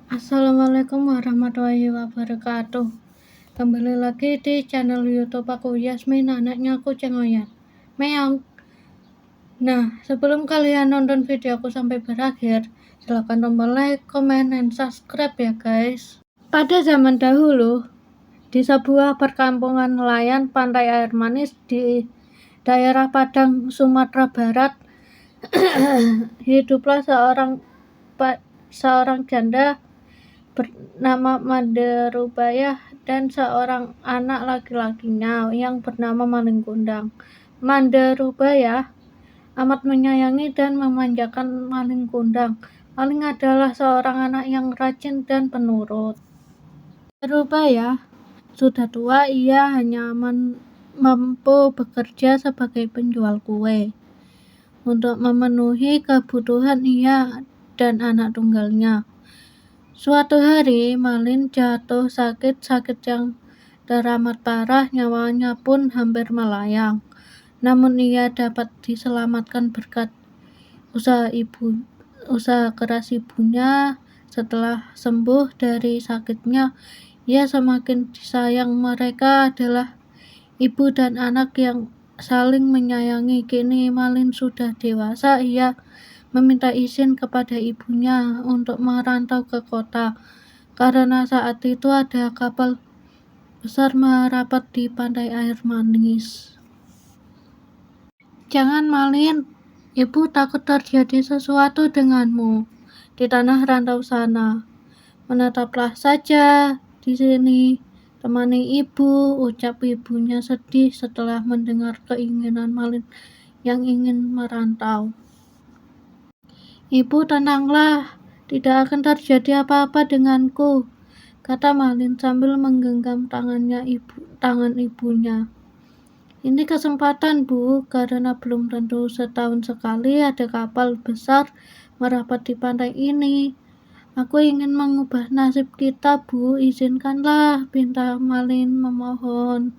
Assalamualaikum warahmatullahi wabarakatuh. Kembali lagi di channel YouTube aku, Yasmin, anaknya aku Cengoyan. Meong. Nah, sebelum kalian nonton video aku sampai berakhir, silahkan tombol like, comment, dan subscribe ya guys. Pada zaman dahulu, di sebuah perkampungan nelayan pantai air manis di daerah Padang, Sumatera Barat, hiduplah seorang janda bernama Manderubaya dan seorang anak laki-lakinya yang bernama Malin Kundang. Manderubaya amat menyayangi dan memanjakan Malin Kundang. Malin adalah seorang anak yang rajin dan penurut. Manderubaya sudah tua, ia hanya mampu bekerja sebagai penjual kue. Untuk memenuhi kebutuhan ia dan anak tunggalnya. Suatu hari, Malin jatuh sakit yang teramat parah, nyawanya pun hampir melayang. Namun ia dapat diselamatkan berkat usaha keras ibunya. Setelah sembuh dari sakitnya, ia semakin disayang. Mereka adalah ibu dan anak yang saling menyayangi. Kini Malin sudah dewasa, ia meminta izin kepada ibunya untuk merantau ke kota, karena saat itu ada kapal besar merapat di pantai air manis. Jangan, Malin, ibu takut terjadi sesuatu denganmu di tanah rantau sana. Menetaplah saja di sini, temani ibu, ucap ibunya sedih setelah mendengar keinginan Malin yang ingin merantau. Ibu, tenanglah, tidak akan terjadi apa-apa denganku, kata Malin sambil menggenggam tangan ibunya. Ini kesempatan, Bu, karena belum tentu setahun sekali ada kapal besar merapat di pantai ini. Aku ingin mengubah nasib kita, Bu, izinkanlah, pinta Malin memohon.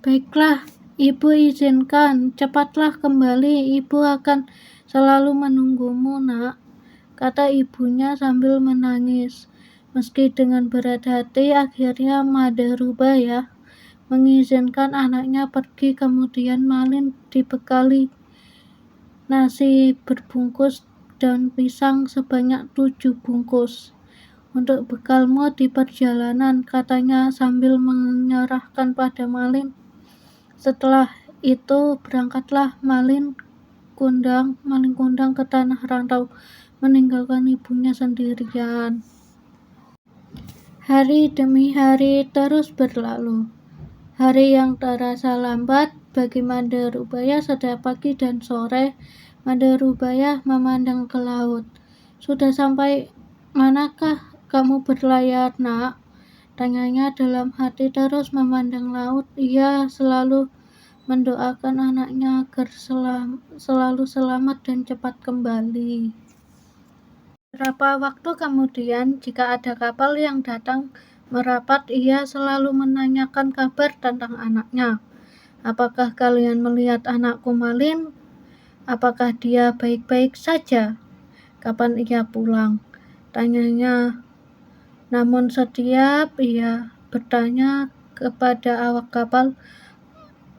Baiklah, Ibu izinkan, cepatlah kembali, Ibu akan selalu menunggumu, nak, kata ibunya sambil menangis. Meski dengan berat hati, akhirnya Manderubaya mengizinkan anaknya pergi. Kemudian Malin dibekali nasi berbungkus daun pisang sebanyak 7 bungkus. Untuk bekalmu di perjalanan, katanya sambil menyerahkan pada Malin. Setelah itu berangkatlah Malin Kundang ke tanah rantau, meninggalkan ibunya sendirian. Hari demi hari terus berlalu. Hari yang terasa lambat bagi Manderubaya. Setiap pagi dan sore, Manderubaya memandang ke laut. Sudah sampai manakah kamu berlayar, nak? Tanyanya dalam hati. Terus memandang laut, ia selalu mendoakan anaknya agar selalu selamat dan cepat kembali. Beberapa waktu kemudian, jika ada kapal yang datang merapat, ia selalu menanyakan kabar tentang anaknya. Apakah kalian melihat anakku Malin? Apakah dia baik-baik saja? Kapan ia pulang? Tanyanya. Namun setiap ia bertanya kepada awak kapal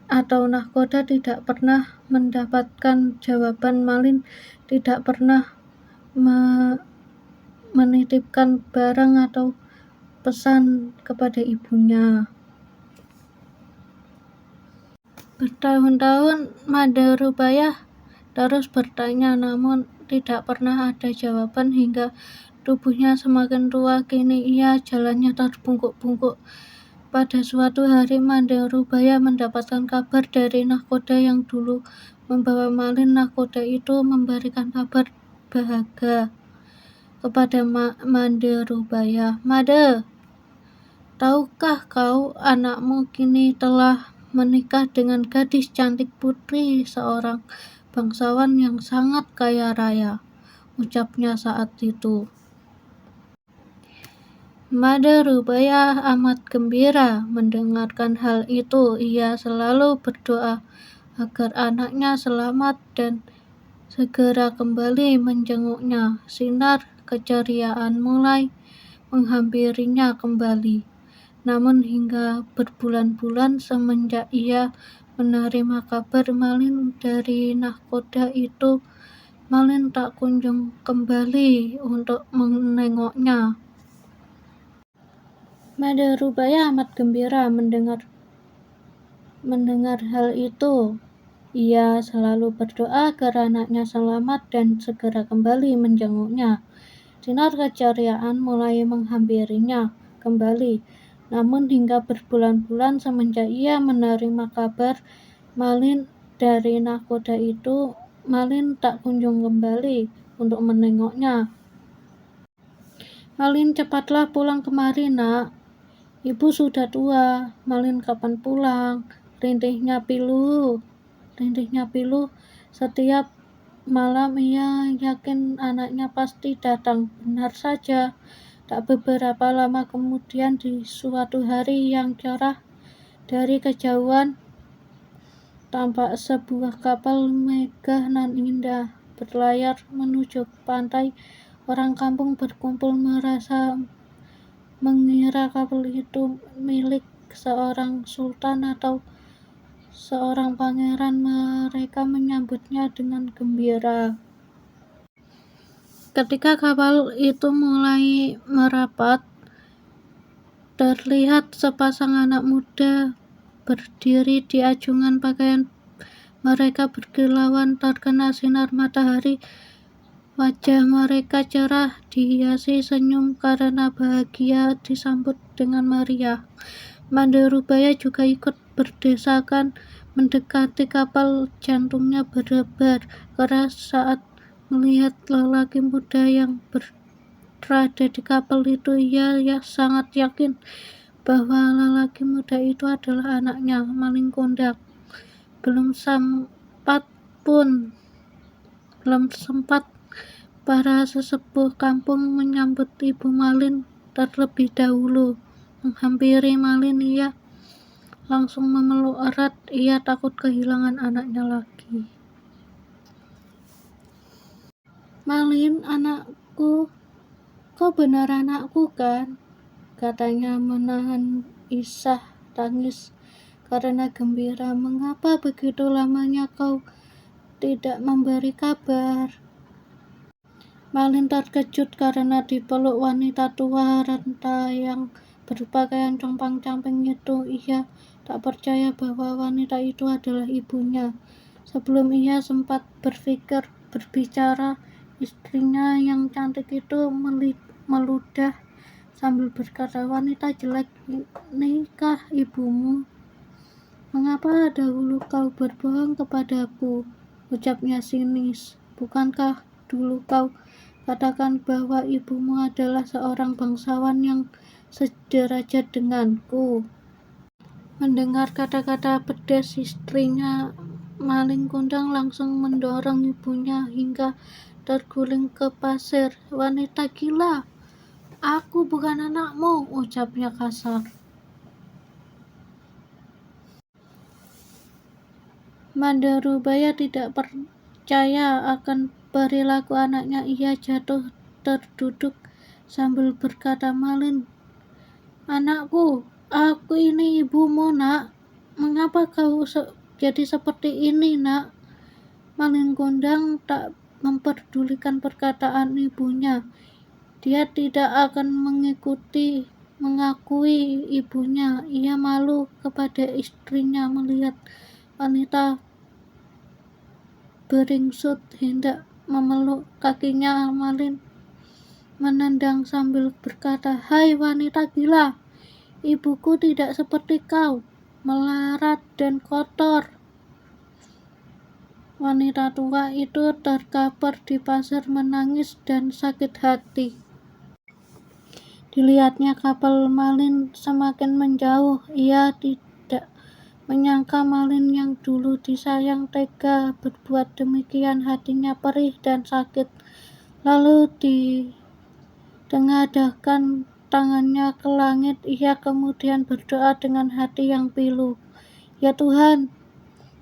atau nahkoda, tidak pernah mendapatkan jawaban. Malin tidak pernah menitipkan barang atau pesan kepada ibunya. Bertahun-tahun Manderubaya terus bertanya, namun tidak pernah ada jawaban hingga tubuhnya semakin tua. Kini ia jalannya terbungkuk-bungkuk. Pada suatu hari, Manderubaya mendapatkan kabar dari nahkoda yang dulu membawa Malin. Nahkoda itu memberikan kabar bahagia kepada Manderubaya. Made, tahukah kau anakmu kini telah menikah dengan gadis cantik putri seorang bangsawan yang sangat kaya raya, ucapnya saat itu. Manderubaya amat gembira mendengarkan hal itu. Ia selalu berdoa agar anaknya selamat dan segera kembali menjenguknya. Sinar keceriaan mulai menghampirinya kembali. Namun hingga berbulan-bulan semenjak ia menerima kabar Malin dari nahkoda itu, Malin tak kunjung kembali untuk menengoknya. Madharubaya amat gembira mendengar hal itu. Ia selalu berdoa agar anaknya selamat dan segera kembali menjenguknya. Sinar keceriaan mulai menghampirinya kembali. Namun hingga berbulan-bulan semenjak ia menerima kabar Malin dari nahkoda itu, Malin tak kunjung kembali untuk menengoknya. Malin, cepatlah pulang kemari, nak. Ibu sudah tua. Malin, kapan pulang? Rintihnya Pilu. Setiap malam ia yakin anaknya pasti datang. Benar saja. Tak beberapa lama kemudian, di suatu hari yang cerah, dari kejauhan tampak sebuah kapal megah nan indah berlayar menuju pantai. Orang kampung berkumpul merasa mengira kapal itu milik seorang sultan atau seorang pangeran. Mereka menyambutnya dengan gembira. Ketika kapal itu mulai merapat, terlihat sepasang anak muda berdiri di ajungan pakaian mereka berkilauan terkena sinar matahari. Wajah mereka cerah, dihiasi senyum karena bahagia disambut dengan meriah. Madharubaya juga ikut berdesakan mendekati kapal. Jantungnya berdebar keras saat melihat lelaki muda yang berada di kapal itu. Ia sangat yakin bahwa lelaki muda itu adalah anaknya, Malin Kundang. Belum sempat para sesepuh kampung menyambut ibu Malin terlebih dahulu. Menghampiri Malin, ia langsung memeluk erat. Ia takut kehilangan anaknya lagi. Malin, anakku, kau benar anakku kan? Katanya menahan isah tangis karena gembira. Mengapa begitu lamanya kau tidak memberi kabar? Malin terkejut karena dipeluk wanita tua renta yang berpakaian compang-camping itu. Ia tak percaya bahwa wanita itu adalah ibunya. Sebelum ia sempat berpikir berbicara, istrinya yang cantik itu meludah sambil berkata, "Wanita jelek, inikah ibumu? Mengapa dahulu kau berbohong kepadaku?" Ucapnya sinis. "Bukankah dulu kau katakan bahwa ibumu adalah seorang bangsawan yang sederajat denganku?" Mendengar kata-kata pedas istrinya, Malin Kundang langsung mendorong ibunya hingga terguling ke pasir. "Wanita gila, aku bukan anakmu," ucapnya kasar. Madharubaya tidak percaya akan perilaku anaknya. Ia jatuh terduduk sambil berkata, "Malin, anakku, aku ini ibumu, nak. Mengapa kau jadi seperti ini, nak?" Malin Kundang tak memperdulikan perkataan ibunya. Dia tidak akan mengakui ibunya. Ia malu kepada istrinya melihat wanita beringsut hendak memeluk kakinya. Malin menendang sambil berkata, "Hai wanita gila, ibuku tidak seperti kau, melarat dan kotor." Wanita tua itu terkapar di pasir menangis dan sakit hati. Dilihatnya kapal Malin semakin menjauh. Ia tidak menyangka Malin yang dulu disayang tega berbuat demikian. Hatinya perih dan sakit. Lalu ditengadahkan tangannya ke langit. Ia kemudian berdoa dengan hati yang pilu, "Ya Tuhan,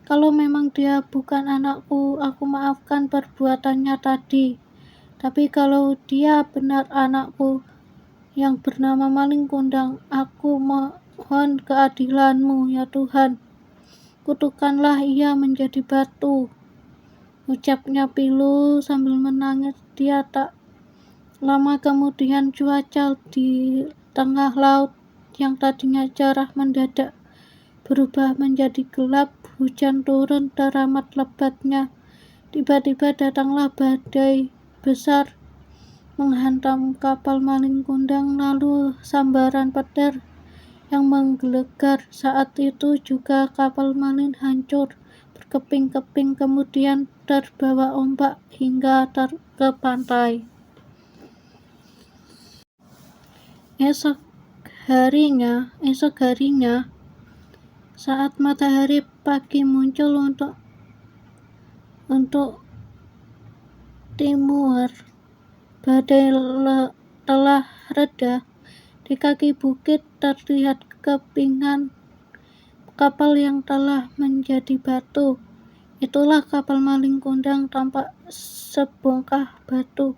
kalau memang dia bukan anakku, aku maafkan perbuatannya tadi. Tapi kalau dia benar anakku yang bernama Maling Kundang, aku mohon keadilanmu, ya Tuhan. Kutukanlah ia menjadi batu. Ucapnya Pilu sambil menangis. Dia tak lama kemudian cuaca di tengah laut yang tadinya cerah mendadak berubah menjadi gelap. Hujan turun teramat lebatnya. Tiba-tiba datanglah badai besar menghantam kapal Maling Kundang, lalu sambaran petir yang menggelegar. Saat itu juga kapal Maling hancur berkeping-keping, kemudian terbawa ombak hingga ke pantai. Esok harinya, saat matahari pagi muncul untuk timur, badai telah reda. Di kaki bukit terlihat kepingan kapal yang telah menjadi batu. Itulah kapal Maling Kundang, tampak sebongkah batu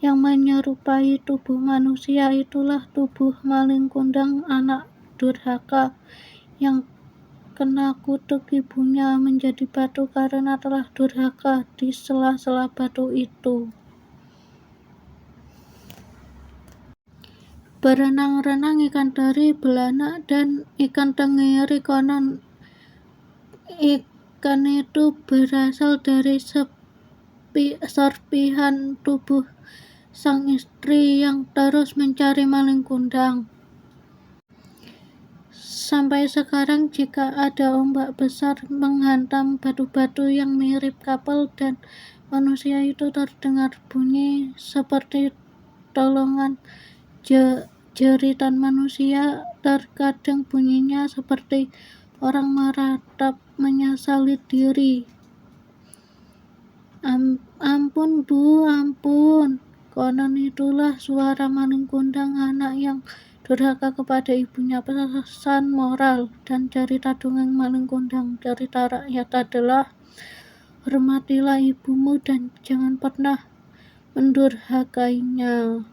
yang menyerupai tubuh manusia. Itulah tubuh Maling Kundang, anak durhaka yang kena kutuk ibunya menjadi batu karena telah durhaka di sela-sela batu itu. Berenang-renang ikan teri, belanak, dan ikan tenggiri. Konon ikan itu berasal dari serpihan tubuh sang istri yang terus mencari Maling Kundang. Sampai sekarang, jika ada ombak besar menghantam batu-batu yang mirip kapal dan manusia, itu terdengar bunyi seperti tolongan. Jeritan manusia, terkadang bunyinya seperti orang meratap menyesali diri. Ampun Bu, ampun. Konon itulah suara Maling Kundang, anak yang durhaka kepada ibunya. Pesan moral dan cerita dongeng Maling Kundang. Cerita rakyat adalah hormatilah ibumu dan jangan pernah mendurhakainya.